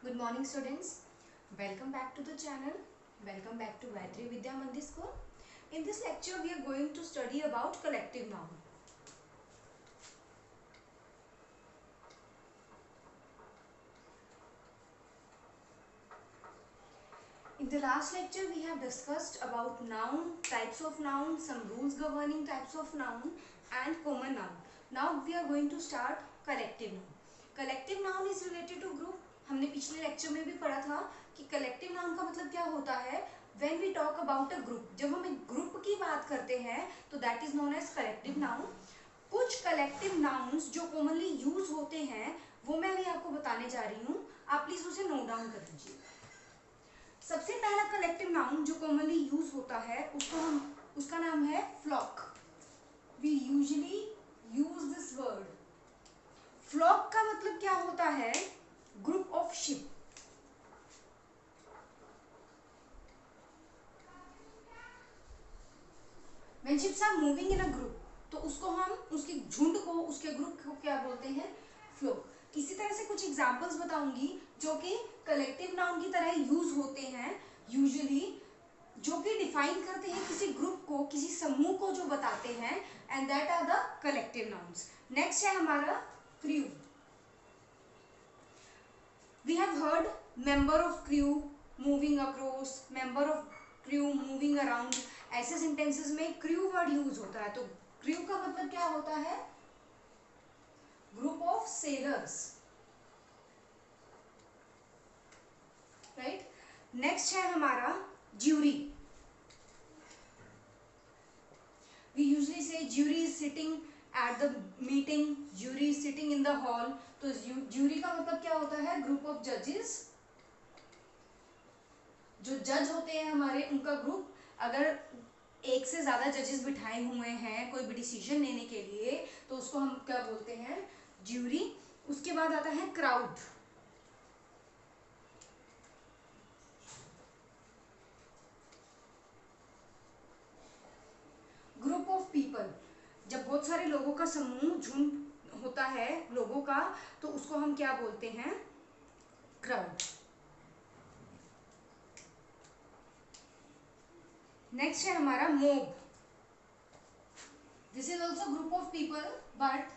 Good morning students. Welcome back to the channel. Welcome back to Gayatri Vidya Mandir School. In this lecture we are going to study about collective noun. In the last lecture we have discussed about noun, types of noun, some rules governing types of noun and common noun. Now we are going to start collective noun. Collective noun is related to group. हमने पिछले lecture में भी पढ़ा था कि collective noun का मतलब क्या होता है. When we talk about a group, जब हम एक ग्रुप की बात करते हैं तो that is known as collective noun. कुछ कलेक्टिव नाउन्स जो कॉमनली यूज होते हैं वो मैं अभी आपको बताने जा रही हूँ. आप प्लीज उसे नोट डाउन कर लीजिए. सबसे पहला कलेक्टिव नाउन जो कॉमनली यूज होता है उसका नाम है flock. We usually use this word. Flock का मतलब क्या होता है? Group of ship. When ships are moving in a group, तो उसको हम उसके झुंड को, उसके ग्रुप को क्या बोलते हैं? फ्लोक. इसी तरह से कुछ एग्जांपल्स बताऊंगी जो कि कलेक्टिव नाउन की तरह यूज होते हैं यूजुअली, जो कि डिफाइन करते हैं किसी ग्रुप को, किसी समूह को जो बताते हैं, and that are the collective nouns. Next है हमारा crew. We have heard member of crew moving across, member of crew moving around. ऐसे सेंटेंसेस में क्रू वर्ड यूज होता है. तो क्रू का मतलब क्या होता है? Group of sailors, right. Next है हमारा jury. We usually say jury is sitting at the meeting, jury is sitting in the hall. तो ज्यूरी का मतलब क्या होता है? ग्रुप ऑफ जजेस. जो जज होते हैं हमारे, उनका ग्रुप. अगर एक से ज्यादा जजेस बिठाए हुए हैं कोई भी डिसीजन लेने के लिए तो उसको हम क्या बोलते हैं? ज्यूरी. उसके बाद आता है क्राउड. Group of people. जब बहुत सारे लोगों का समूह, झुंड होता है लोगों का, तो उसको हम क्या बोलते हैं? क्राउड. नेक्स्ट है हमारा mob. This is also group of people, but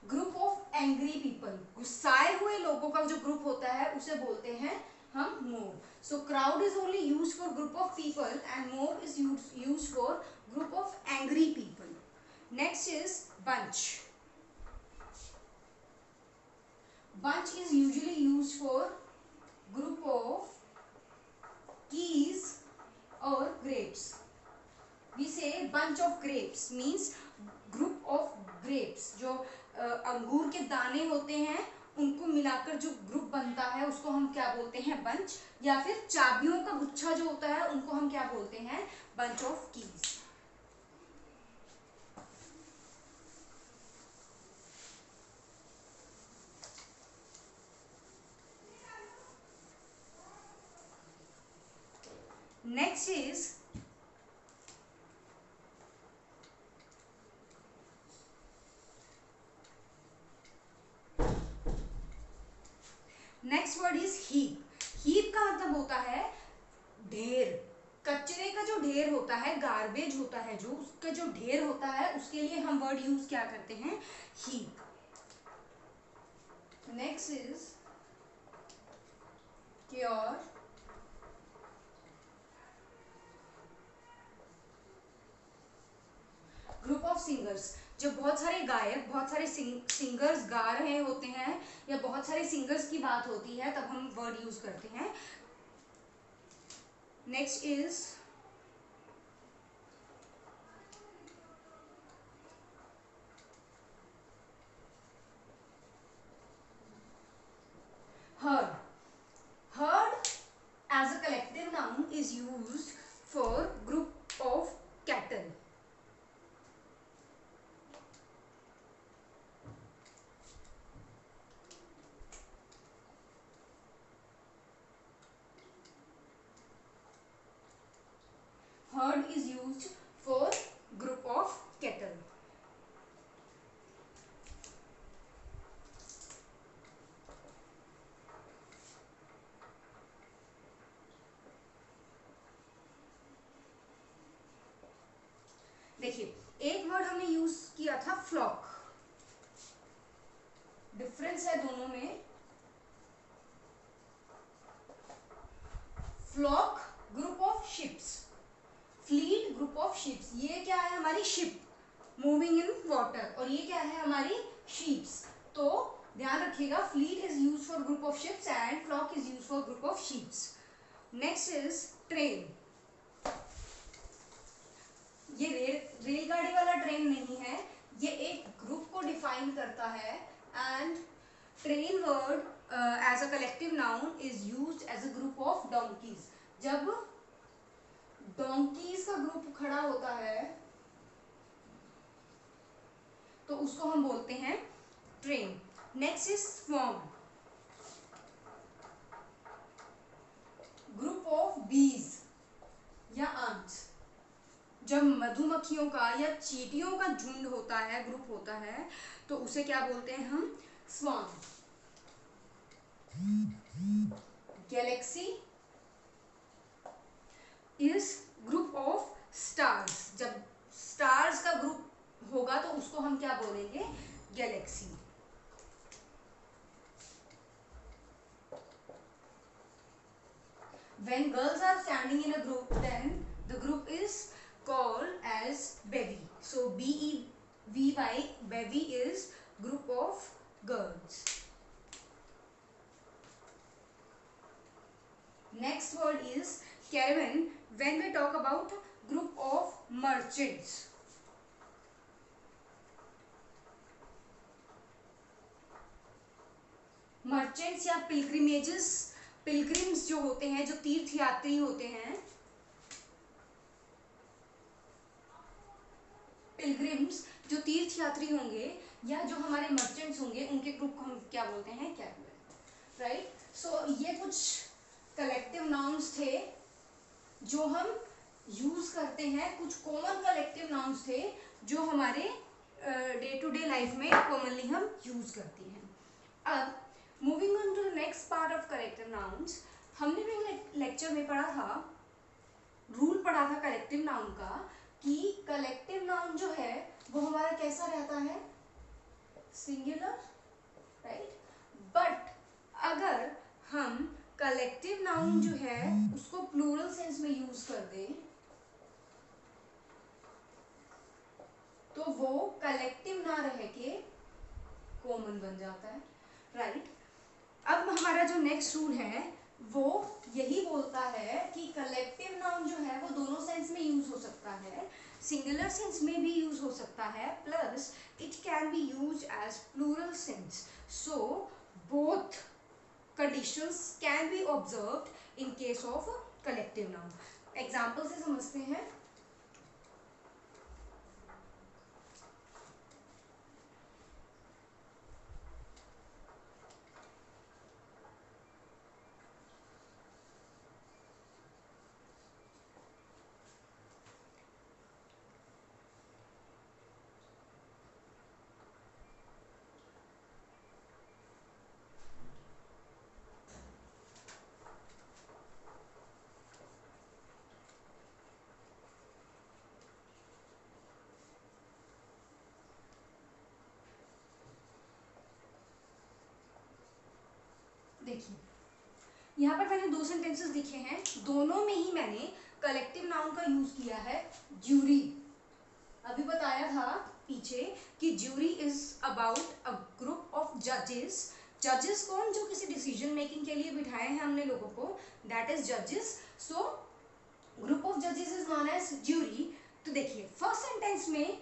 group of angry people. गुस्साए हुए लोगों का जो ग्रुप होता है उसे बोलते हैं हम mob. So crowd is only use for group of people and mob is use for group of angry people. Next is bunch. Bunch is usually used for group of keys or grapes. We say bunch of grapes means group of grapes. जो अंगूर के दाने होते हैं उनको मिलाकर जो group बनता है उसको हम क्या बोलते हैं? बंच. या फिर चाबियों का गुच्छा जो होता है उनको हम क्या बोलते हैं? Bunch of keys. Next is next word is heap. Heap का मतलब होता है ढेर. कचरे का जो ढेर होता है, गार्बेज होता है, जो उसका जो ढेर होता है, उसके लिए हम वर्ड यूज क्या करते हैं? Heap. Next is cure. Group of singers. जब बहुत सारे गायक, बहुत सारे सिंगर्स गा रहे होते हैं या बहुत सारे सिंगर्स की बात होती है तब हम वर्ड यूज करते हैं. Next is herd. Herd as a collective noun is used for group of cattle. Second word हमने यूज किया था फ्लॉक. डिफरेंस है दोनों में. Flock group of ships, fleet group of ships. ये क्या है? हमारी शिप मूविंग इन वाटर. और ये क्या है? हमारी शीप्स. तो ध्यान रखिएगा, fleet is use for group of ships and flock is use for group of sheeps. Next is train. ये रेलगाड़ी वाला ट्रेन नहीं है, ये एक ग्रुप को डिफाइन करता है. And train word as a collective noun is used as a group of donkeys. जब डोंकीज का ग्रुप खड़ा होता है तो उसको हम बोलते हैं train. Next is swarm. Group of bees या ants. जब मधुमक्खियों का या चींटियों का झुंड होता है, ग्रुप होता है, तो उसे क्या बोलते हैं हम? Swarm. Galaxy is group of stars. जब स्टार्स का ग्रुप होगा तो उसको हम क्या बोलेंगे? Galaxy. When girls are standing in a group, then the group is called as bevy. So BEVY, bevy is group of girls. Next word is caravan. When we talk about group of merchants. Merchants या pilgrimages, pilgrims जो होते हैं, जो तीर्थ यात्री होते हैं, pilgrims जो तीर्थ यात्री होंगे या जो हमारे मर्चेंट्स होंगे, उनके ग्रुप को हम क्या बोलते हैं? कैरावन. राइट. सो ये कुछ कलेक्टिव नाउन्स थे जो हम यूज करते हैं. कुछ कॉमन कलेक्टिव नाउन्स थे जो हमारे डे टू डे लाइफ में कॉमनली हम यूज करते हैं. अब moving on to the next part of collective nouns. हमने भी लेक्चर में पढ़ा था, रूल पढ़ा था कलेक्टिव नाउन का, कि कलेक्टिव नाउन जो है वो हमारा कैसा रहता है? सिंगुलर. राइट. बट अगर हम कलेक्टिव नाउन जो है उसको प्लूरल सेंस में यूज कर दें तो वो कलेक्टिव ना रह के कॉमन बन जाता है. राइट. अब हमारा जो नेक्स्ट रूल है वो यही बोलता है कि कलेक्टिव नाउन जो है वो दोनों सेंस में यूज हो सकता है. सिंगुलर सेंस में भी यूज हो सकता है, plus it can be use as plural sense. So both conditions can be observed in case of collective noun. Example से समझते हैं. देखिए, यहाँ पर मैंने दो सेंटेंसेस लिखे हैं, दोनों में ही मैंने कलेक्टिव नाउन का यूज किया है. ज्यूरी. अभी बताया था पीछे कि jury is about a group of जजेस. जजेस कौन? जो किसी डिसीजन मेकिंग के लिए बिठाए हैं हमने लोगों को, दैट इज जजेस. सो ग्रुप ऑफ जजेस इज नोन एज ज्यूरी. तो देखिए फर्स्ट सेंटेंस में,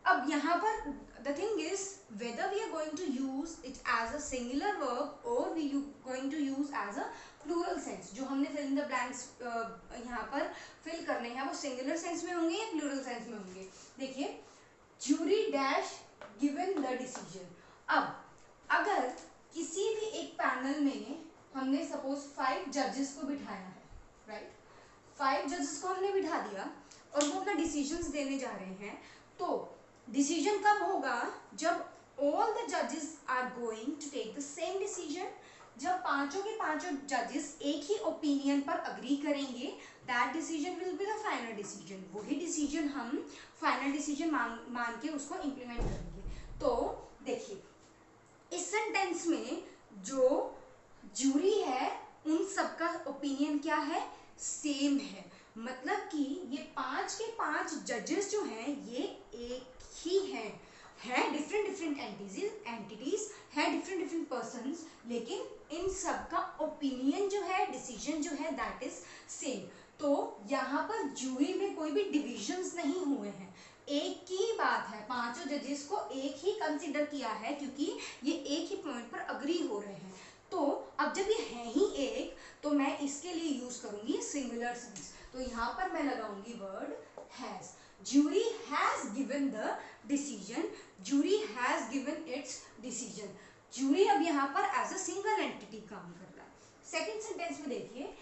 अब यहाँ पर the thing is whether we are going to use it as a singular verb or we going to use as a plural sense. जो हमने fill in the blanks यहाँ पर fill करने हैं वो singular sense में होंगे या plural sense में होंगे. देखिए, jury dash given the decision. अब अगर किसी भी एक पैनल में हमने suppose 5 judges को बिठाया है, right? 5 judges को हमने बिठा दिया और वो अपना decisions देने जा रहे हैं. तो डिसीजन कब होगा? जब ऑल द जजेस are going to take the same decision. जब पांचों के पांचों जजेस एक ही ओपिनियन पर अग्री करेंगे, that decision will be the final decision, वही डिसीजन हम फाइनल डिसीजन मान के उसको इम्प्लीमेंट करेंगे। तो देखिए इस सेंटेंस में जो जूरी है उन सबका ओपिनियन क्या है, सेम है। मतलब कि ये 5 के 5 जजेस जो हैं ये एक ही हैं, है डिफरेंट एंटिटीज है डिफरेंट पर्सन्स, लेकिन इन सबका ओपिनियन जो है, डिसीजन जो है दैट इज सेम। तो यहाँ पर जूरी में कोई भी डिविजन्स नहीं हुए हैं, एक ही बात है, पांचों जजेस को एक ही कंसीडर किया है क्योंकि ये एक ही पॉइंट पर अग्री हो रहे हैं। तो अब जब ये है ही एक, तो मैं इसके लिए यूज करूंगी सिंगुलर सेंस। तो यहाँ पर मैं लगाऊंगी word has. jury has given the decision, jury has given its decision। jury अब यहाँ पर एज अ सिंगल एंटिटी काम कर रहा है। सेकेंड सेंटेंस में देखिए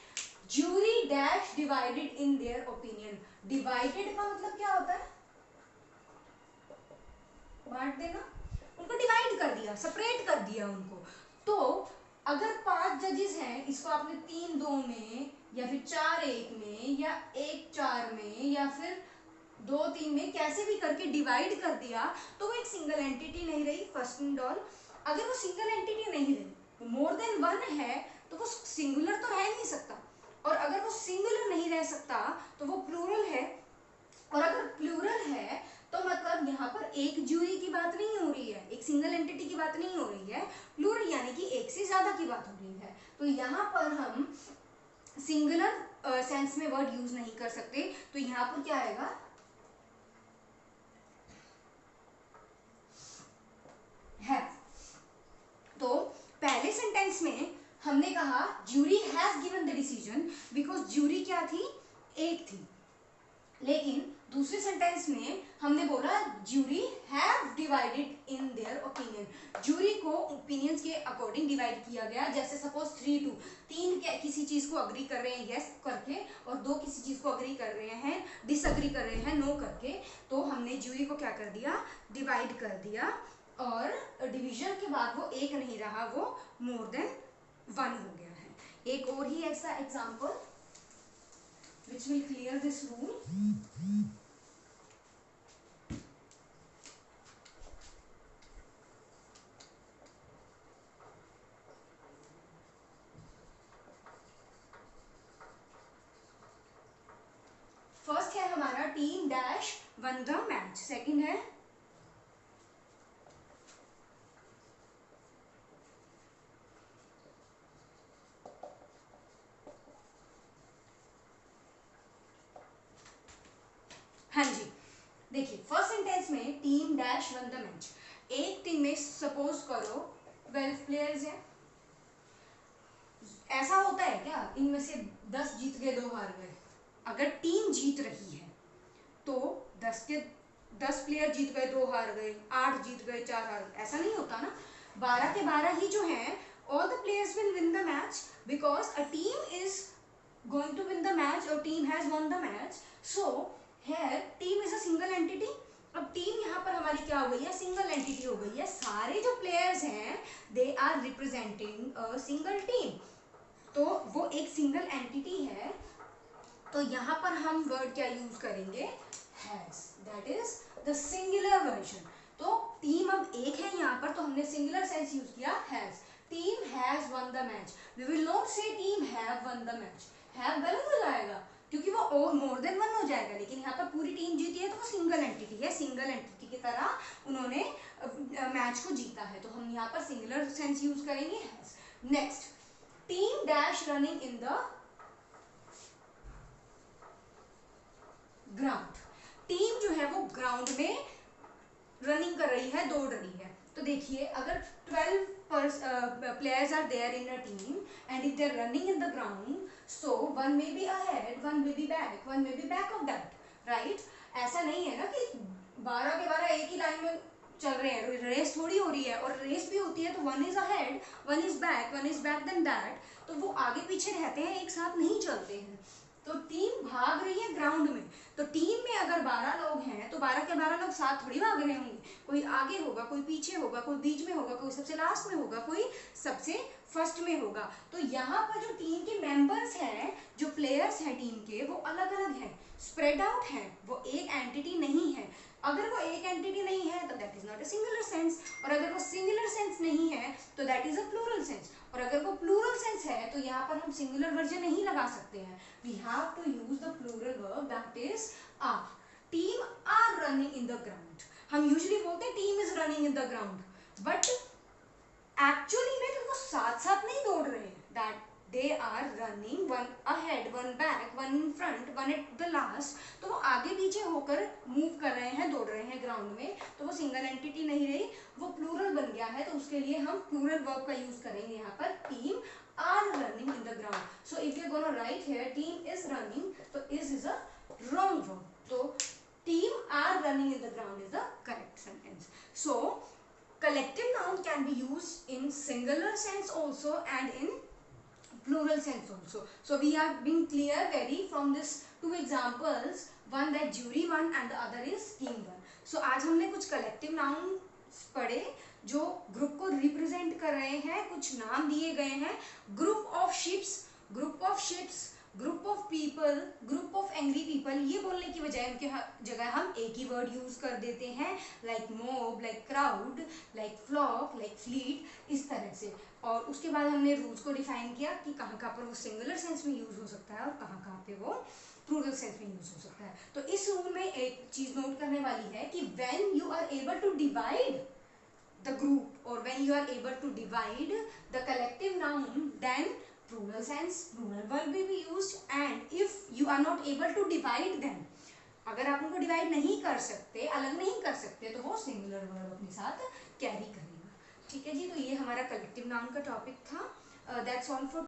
jury dash divided in their opinion। divided का मतलब क्या होता है, बांट देना, उनको डिवाइड कर दिया, सेपरेट कर दिया उनको। तो अगर 5 जजेस हैं, इसको आपने 3-2 में या फिर 4-1 में या 1-4 में या फिर 2-3 में कैसे भी करके डिवाइड कर दिया, तो वो एक सिंगल एंटिटी नहीं रही। फर्स्ट एंड ऑल, अगर वो सिंगल एंटिटी नहीं रही, मोर देन वन है, तो वो सिंगुलर तो रह नहीं सकता, और अगर वो सिंगुलर नहीं रह सकता तो वो प्लूरल है, और अगर प्लूरल है तो मतलब यहाँ पर एक जूरी की बात नहीं हो रही है, एक सिंगल एंटिटी की बात नहीं हो रही है, प्लूरल यानी कि एक से ज्यादा की बात हो रही है। तो यहाँ पर हम सिंगुलर सेंस में वर्ड यूज नहीं कर सकते, तो यहाँ पर क्या आएगा, है। तो पहले सेंटेंस में हमने कहा jury has given the decision because jury क्या थी, एक थी। लेकिन दूसरे सेंटेंस में हमने बोला jury have divided in their opinion. Jury को ओपिनियंस के अकॉर्डिंग डिवाइड किया गया। जैसे सपोज 3-2, 3 किसी चीज को अग्री कर रहे हैं यस करके, और 2 किसी चीज को अग्री कर रहे हैं, डिसअग्री कर रहे हैं नो करके। तो हमने जूरी को क्या कर दिया, डिवाइड कर दिया, और डिवीजन के बाद वो एक नहीं रहा, वो मोर देन वन हो गया है। एक और ही ऐसा example which will clear this rule। First है हमारा team dash one the match, second है हाँ जी देखिए फर्स्ट सेंटेंस में team dash one the match. एक टीम में सपोज करो 12 प्लेयर्स हैं। ऐसा होता है क्या, इनमें से 10 जीत गए 2 हार गए? अगर टीम जीत रही है तो 10 के 10 प्लेयर जीत गए 2 हार गए, 8 जीत गए 4 हार गए, ऐसा नहीं होता ना। 12 के 12 ही जो हैं, all the players will win the match because a team is going to win the match or team has won the match। So here team is a single entity। अब टीम यहाँ पर हमारी क्या हो गई है, सिंगल एंटिटी हो गई है। सारे जो प्लेयर्स हैं they are representing a single team, तो वो एक सिंगल एंटिटी है। तो यहाँ पर हम वर्ड क्या यूज करेंगे, has, that is the singular version. तो टीम अब एक है यहाँ पर, तो हमने सिंगुलर सेंस यूज किया has. Team has won the match, we will not say team have won the match. Have गलत हो जाएगा क्योंकि वो मोर देन वन हो जाएगा, लेकिन यहाँ पर पूरी टीम जीती है तो वो सिंगल एंटिटी है, सिंगल एंटिटी की तरह उन्होंने मैच को जीता है। तो हम यहाँ पर सिंगुलर सेंस यूज करेंगे has. Next, team dash running in the ground. Team जो है वो ग्राउंड में रनिंग कर रही है, दौड़ रही है। तो देखिए अगर 12 players are there in a team and if they are running in the ground, so one may be ahead, one may be back, one may be back of that, right? ऐसा नहीं है ना कि 12 के 12 एक ही लाइन में चल रहे हैं, रेस थोड़ी हो रही है। और रेस भी होती है तो one is ahead, one is back, one is back than that, तो वो आगे पीछे रहते हैं, एक साथ नहीं चलते हैं। तो टीम भाग रही है ग्राउंड में, तो टीम में अगर 12 लोग हैं तो 12 के 12 लोग साथ थोड़ी भाग रहे होंगे, कोई आगे होगा, कोई पीछे होगा, कोई बीच में होगा, कोई सबसे लास्ट में होगा, कोई सबसे फर्स्ट में होगा। तो यहाँ पर जो टीम के मेंबर्स हैं, जो प्लेयर्स हैं टीम के, वो अलग अलग हैं, स्प्रेड आउट हैं, वो एक एंटिटी नहीं है। अगर वो एक एंटिटी नहीं है तो that is not a singular sense, और अगर वो सिंगुलर सेंस नहीं है तो that is a plural sense, और अगर वो प्लूरल सेंस है तो यहाँ पर हम सिंगुलर वर्जन नहीं लगा सकते हैं, we have to use the plural verb that is are. Team are running in the ground, हम यूजुअली बोलते हैं team is running in the ground, but actually में तो वो साथ साथ नहीं दौड़ रहे हैं, that they are running one ahead one back one in front one at the last, तो वो आगे पीछे होकर मूव कर रहे हैं, दौड़ रहे हैं ग्राउंड में, तो वो सिंगल एंटिटी नहीं रही, वो प्लूरल बन गया है, तो उसके लिए हम प्लूरल वर्ब का यूज करेंगे यहाँ पर, team are running in the ground. So if you gonna write here team is running, तो इज अ रॉन्ग वर्ब, तो team are running in the ground is the correct sentence. So collective noun can be used in singular sense also and in plural sense also. So we are being clear very from this two examples, one that jury one and the other is team one. So आज हमने कुछ collective noun पढ़े जो group को represent कर रहे हैं, कुछ नाम दिए गए हैं, group of ships, group of ships, group of people, group of angry people, ये बोलने की बजाय उनके जगह हम एक ही वर्ड यूज कर देते हैं, like mob, like crowd, like flock, like fleet, इस तरह से। और उसके बाद हमने रूल्स को डिफाइन किया कि कहाँ कहाँ पर वो सिंगुलर सेंस में यूज हो सकता है और कहाँ कहाँ पे वो प्लूरल सेंस में यूज हो सकता है। तो इस रूल में एक चीज नोट करने वाली है कि when you are able to divide the group or when you are able to divide the collective noun, then plural sense, plural verb will be used, and if you are not able to divide them, अगर आप उनको divide नहीं कर सकते, अलग नहीं कर सकते, तो वो सिंगुलर वर्ब अपने साथ कैरी करेगा। ठीक है जी, तो ये हमारा कलेक्टिव नाउन का टॉपिक था। That's all for